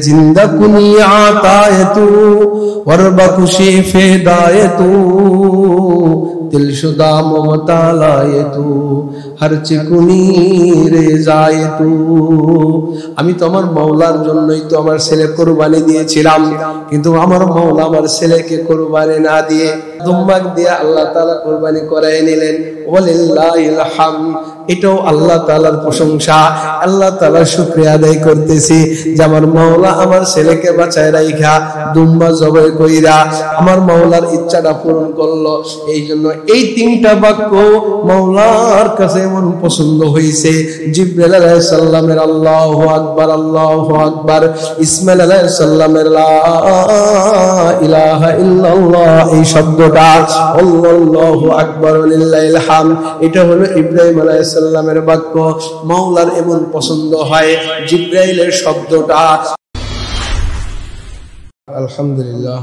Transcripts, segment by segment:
जिंदा कुनी आताए तू वरबा खुशी फेदाए तू दिलशुदा मोहतालाए तू हर चिकुनी रेजाए तू। আমি তো আমার মাওলার জন্যই তো আমার ছেলে কুরবানি দিয়েছিলাম, কিন্তু আমার মাওলা আমার ছেলেকে কুরবানি না দিয়ে দুম্বাক দিয়ে আল্লাহ তাআলা কুরবানি করায় নিলেন। ওয়ালিল্লাহিল হামদ। এটাও আল্লাহ তাআলার প্রশংসা। আল্লাহ তাআলার শুকরিয়া আদায় করতেছি যে আমার মাওলা আমার ছেলেকে বাঁচায় রাইখা দুম্বা জবাই কইরা আমার মাওলার ইচ্ছাটা পূরণ করলো। এই জন্য এই তিনটা বাক্য মাওলার কাছে এমন পছন্দ হয়েছে। জিবরাইল আলাইহিস সালামের আল্লাহু আকবার আল্লাহু আকবার, ইসমাইল আলাইহিস সালামের লা ইলাহা ইল্লাল্লাহ এই শব্দটা, আল্লাহু আকবার ওয়ালিল্লাহিল হামদ, এটা হলো ইব্রাহিম আলাইহিস সালামের বাক্য। মাওলার এমন পছন্দ হয় জিবরাইলের শব্দটা। আলহামদুলিল্লাহ,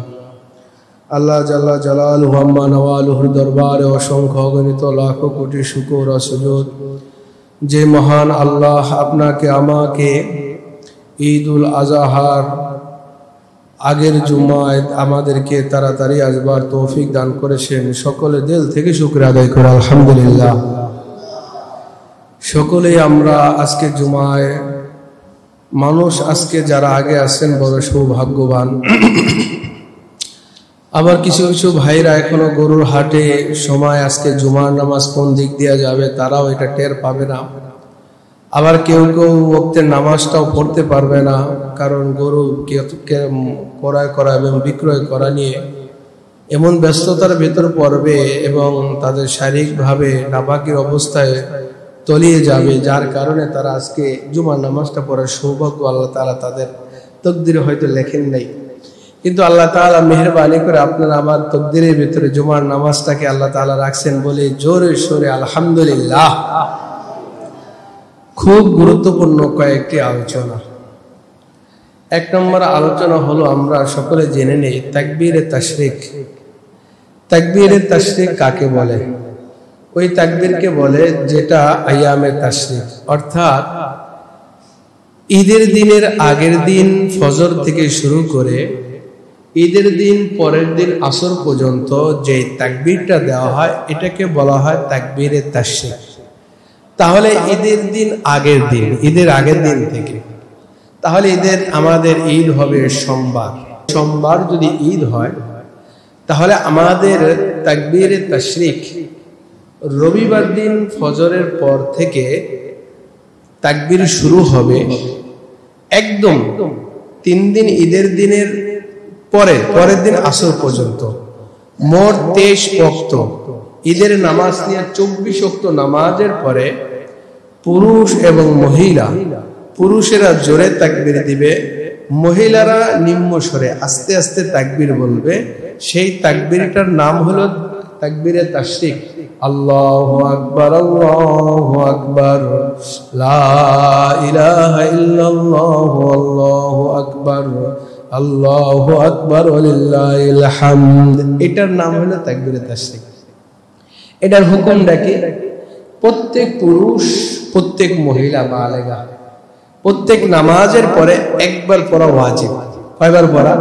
আল্লাহ জাল্লা জালালুহু আম্মা নওয়ালুহুর দরবারে অসংখ্য অগণিত লাখো কোটি শুকর ও সুজুদ যে মহান আল্লাহ আপনাকে আমাকে ঈদুল আজহার আগের জুমায় আমাদেরকে তাড়াতাড়ি আসবার তৌফিক দান করেছেন। সকলে দিল থেকে শুকরিয়া আদায় করে আলহামদুলিল্লাহ। সকলেই আমরা আজকে জুমায় মানুষ আজকে যারা আগে আছেন বড় সৌভাগ্যবান। আবার কিছু কিছু ভাইরা এখনো গরুর হাটে সময় আজকে জুমার নামাজ কোন দিক দিয়ে যাবে তারাও এটা টের পাবে না। আবার কেউ কেউ ওয়াক্তের নামাজটাও পড়তে পারবে না, কারণ গরু ক্রয় করা এবং বিক্রয় করা নিয়ে এমন ব্যস্ততার ভেতর পড়বে এবং তাদের শারীরিকভাবে নাপাকের অবস্থায় তলিয়ে যাবে, যার কারণে তারা আজকে জুমার নামাজটা পড়ার সৌভাগ্য আল্লাহ তাআলা তাদের তকদিরে হয়তো লেখেন নাই। কিন্তু আল্লাহ তাআলা মেহেরবানি করে আপনার আমার তকদিরের ভিতরে জুমার নামাজটাকে আল্লাহ তাআলা রাখছেন বলে জোরে সোরে আলহামদুলিল্লাহ। খুব গুরুত্বপূর্ণ কয়েকটি আলোচনা। এক নম্বর আলোচনা হলো আমরা সকলে জেনে নেই তাকবীরে তাশরিক। তাকবীরে তাশরিক কাকে বলে? ওই তাকবীরকে বলে যেটা আইয়ামে তাশরিক, অর্থাৎ ঈদের দিনের আগের দিন ফজর থেকে শুরু করে ঈদের দিন পরের দিন আসর পর্যন্ত যে তাকবীরটা দেওয়া হয় এটাকে বলা হয় তাকবীরে তাশরিক। তাহলে ঈদের দিন আগের দিন, ঈদের আগের দিন থেকে, তাহলে আমাদের ঈদ হবে সোমবার। সোমবার যদি ঈদ হয় তাহলে আমাদের তাকবীরে তাশরিক রবিবার দিন ফজরের পর থেকে তাকবীর শুরু হবে একদম 3 দিন ঈদের দিনের পরের দিন আসর পর্যন্ত। মোট 23 ওয়াক্ত ঈদের নামাজ নিয়ে 24 ওয়াক্ত নামাজের পরে পুরুষ এবং মহিলা, পুরুষেরা জোরে তাকবীর দিবে, মহিলারা নিম্ন স্বরে আস্তে আস্তে তাকবীর বলবে। সেই তাকবীরটার নাম হলো তাকবীরে তাশরিক। আল্লাহু আকবার আল্লাহু আকবার লা ইলাহা ইল্লাল্লাহু আল্লাহু আকবার আল্লাহু আকবার ওয়ালিল্লাহিল হামদ। এটার নাম হলো তাকবীরে তাশরিক। এটার হুকুমটা কি? প্রত্যেক পুরুষ প্রত্যেক মহিলা বালেগা প্রত্যেক নামাজের পরে একবার পড়া ওয়াজিব। কয়বার পড়া?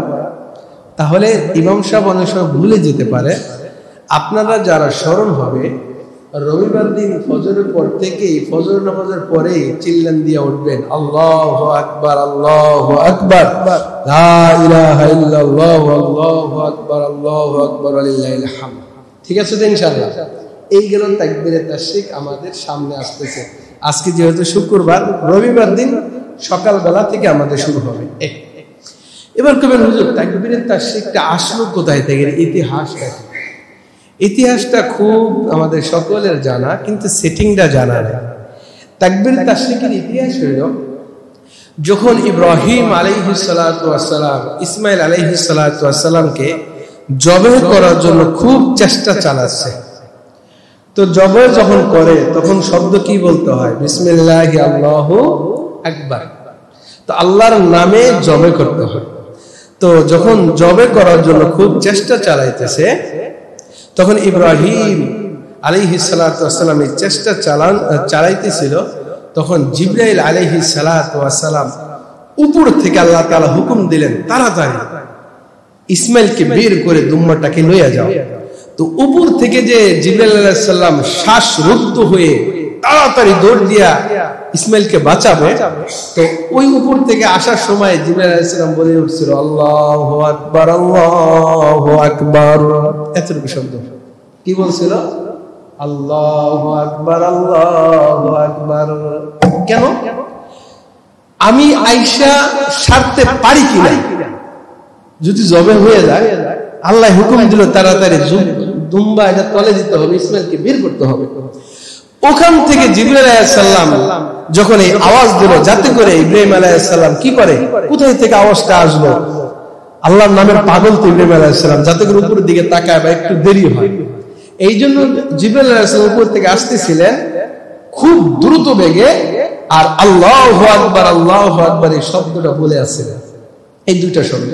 তাহলে ইমাম সাহেব অনেক সময় ভুলে যেতে পারে। আপনারা যারা স্মরণ হবে রবিবার দিন ফজরের পর থেকেই ফজর নামাজের পরে চিল্লান দিয়ে উঠবেন আল্লাহু আকবার আল্লাহু আকবার লা ইলাহা ইল্লাল্লাহু আল্লাহু আকবার আল্লাহু আকবার ওয়ালিল্লাহিল হামদ। ঠিক আছে তো ইনশাআল্লাহ? এই গেল তাকবীরে তাশরিক আমাদের সামনে আসতেছে। আজকে যেহেতু শুক্রবার, রবিবার দিন সকালবেলা থেকে আমাদের শুরু হবে। এবার কবেন হুজুর তাকবীরে তাশরিকটা আসলো কোথায় থেকে? ইতিহাসটা কি? ইতিহাসটা খুব আমাদের সকলের জানা, কিন্তু সেটিংটা জানা নেই। তাকবীর তাশরিকের ইতিহাস হইল যখন ইব্রাহিম আলাইহিস সালাতু ওয়াস সালাম ইসমাইল আলাইহিস সালাতু ওয়াস সালামকে জবাই করার জন্য খুব চেষ্টা চালাচ্ছে। তো জবাই যখন করে তখন শব্দ কি বলতে হয়? বিসমিল্লাহি আল্লাহু আকবার। তো আল্লাহর নামে জবাই করতে হয়। তো যখন জবাই করার জন্য খুব চেষ্টা চালাইতেছে তখন ইব্রাহিম আলাইহিস সালাতু ওয়াস সালাম এই চেষ্টা চালাইতেছিল, তখন জিবরাইল আলাইহিস সালাতু ওয়াস সালাম উপর থেকে আল্লাহ তাআলা হুকুম দিলেন, তাড়াতাড়ি ইসমাইলকে বের করে দুম্বাটাকে লইয়া যাও। তো উপর থেকে যে জিবরাইল আলাইহিস সালাম শ্বাসরুদ্ধ হয়ে তাড়াতাড়ি দৌড় দিয়া ইসমাইলকে বাঁচাবে, তো ওই উপর থেকে আসার সময় জিবরাইল আলাইহিস সালাম বলে উঠছিল আল্লাহু আকবার, আল্লাহু আকবার, এতটুকু শব্দ। কি বলছিল? আল্লাহু আকবার, আল্লাহু আকবার। কেন? আমি আয়েশা সারতে পারি কিনা, যদি জবে হয়ে যায়, আল্লাহ হুকুম দিল তাড়াতাড়ি দুম্বা এটা তলে দিতে হবে, ইসমাইলকে বের করতে হবে। ওখান থেকে জিবরাইল আলাইহিস সালাম যখন এই আওয়াজ দিল, যাতে করে ইব্রাহিম আলাইহিস সালাম কি করে, কোথায় থেকে আওয়াজটা আসলো, আল্লাহর নামের পাগল তো ইব্রাহিম আলাইহিস সালাম, যাতে করে উপরের দিকে তাকায় বা একটু দেরি হয়। এই জন্য জিবরাইল আলাইহিস সালাম উপর থেকে আসতেছিলেন খুব দ্রুত বেগে, আর আল্লাহু আকবার, আল্লাহু আকবার এই শব্দটা বলে আসছিলেন। এই দুইটা শব্দ,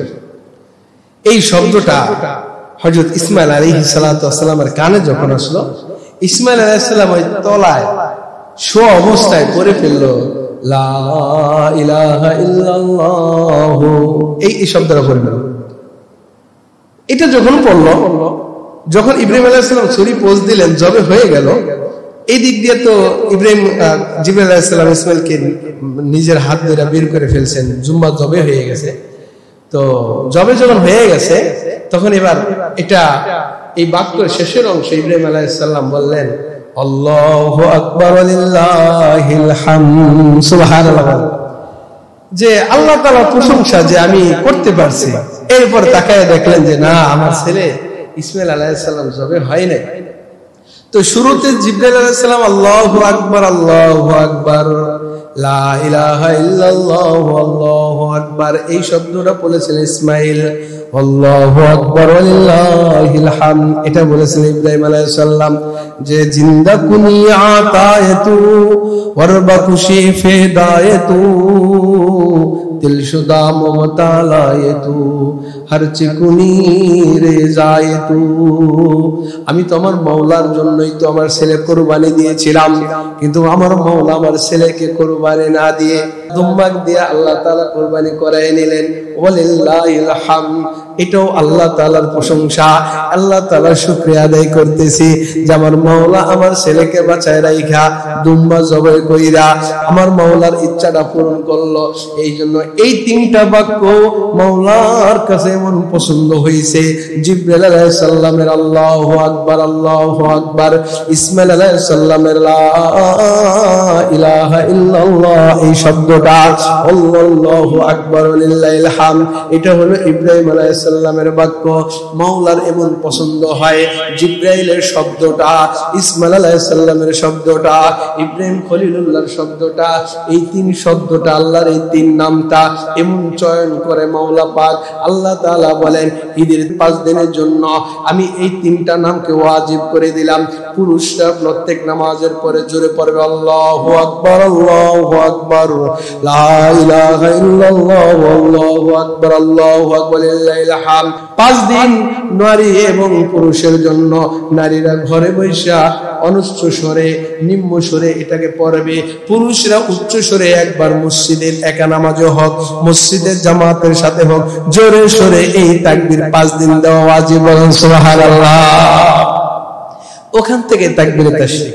এই শব্দটা হযরত ইসমাইল আলাইহিস সালাতু ওয়াস সালামের কানে যখন আসলো, ইসমাইল আলাইহিস সালাম ওই তলায় শো অবস্থায় পড়ে ফেললো লা ইলাহা ইল্লাল্লাহ, এই শব্দটা পড়ে ফেলল। এটা যখন পড়লো, যখন ইব্রাহিম আলাইহিস সালাম ছুরি পোজ দিলেন, জবে হয়ে গেল, এই দিক দিয়ে তো জিবরাইল আলাইহিস সালাম ইসমাইলকে নিজের হাত ধরে বের করে ফেলছেন, জুম্মা জবে হয়ে গেছে। তো জবে যখন হয়ে গেছে, তখন এবার এটা এই বাক্যের শেষের অংশে ইব্রাহিম আলাইহিস সালাম বললেন আল্লাহু আকবার লিল্লাহিল হামদ, সুবহানাল্লাহ, যে আল্লাহ তাআলার প্রশংসা যে আমি করতে পারছি। এরপর তাকায় দেখলেন যে না, আমার ছেলে ইসমাইল আলাইহিস সালাম জবে হয় নাই। তো শুরুতে জিবরাইল আলাইহিস সালাম আল্লাহু আকবার, আল্লাহু আকবার, লা ইলাহা ইল্লাল্লাহ, আল্লাহু আকবার এই শব্দটা বলেছিলেন ইসমাইল, আল্লাহু আকবার লিল্লাহিল হামদ এটা বলেছিলেন ইব্রাহিম আলাইহিস সালাম। যে জিন্দা কুনি আতায়তু ওয়ারবাকুশি ফিদায়তু দিলশুদা মুতালায়তু হর চিকুনি রেজায়তু, আমি তো আমার মাওলার জন্যই তো আমার ছেলে কুরবানি দিয়েছিলাম, কিন্তু আমার মাওলা আমার ছেলেকে কুরবানি না দিয়ে দুম্বাক দিয়ে আল্লাহ তাআলা কুরবানি করায় নিলেন। ওয়ালিল্লাহিল হামদ, এটাও আল্লাহ তাআলার প্রশংসা। আল্লাহ তাআলার শুকরিয়া আদায় করতেছি যে আমার মাওলা আমার ছেলেকে বাঁচায় রাইখা দুম্বা জবাই কইরা আমার মাওলার ইচ্ছাটা পূরণ করলো। এই জন্য এই তিনটা বাক্য মাওলার কাছে এমন পছন্দ হয়েছে। জিবরাইল আলাইহিস সালামের আল্লাহু আকবার, আল্লাহু আকবার, ইসমাইল আলাইহিস সালামের লা ইলাহা ইল্লাল্লাহ এই শব্দটা, আল্লাহু আকবার লিল্লাহিল হামদ এটা হলো ইব্রাহিম আলাইহিস সালামের বাক্য। মাওলার এমন পছন্দ হয় জিবরাইলের শব্দটা, ইসমাইল আলাইহিস সালামের শব্দটা, ইব্রাহিম খলিলুল্লাহর শব্দটা, এই তিন শব্দটা আল্লাহর এই তিন নামটা এমন চয়ন করে মাওলা পাক। আল্লাহ তাআলা বলেন ঈদের 5 দিনের জন্য আমি এই তিনটা নামকে ওয়াজিব করে দিলাম। পুরুষরা প্রত্যেক নামাজের পরে জোরে পড়বে আল্লাহু আকবার, আল্লাহু আকবার, লা ইলাহা ইল্লাল্লাহ, আল্লাহু আকবার, আল্লাহু আকবার লিল্লাহিল হামদ। 5 দিন নারী এবং পুরুষের জন্য নারীরা ঘরে বসে অনুচ্চ স্বরে নিম্ন স্বরে এটাকে পড়বে, পুরুষরা উচ্চ স্বরে একবার মসজিদের একা নামাজে হোক মসজিদের জামাতের সাথে হোক জোরে সরে এই তাকবীর 5 দিন দেওয়া ওয়াজিব। বলেন সুবহানাল্লাহ। ওখান থেকে তাকবীরে তাশরিক,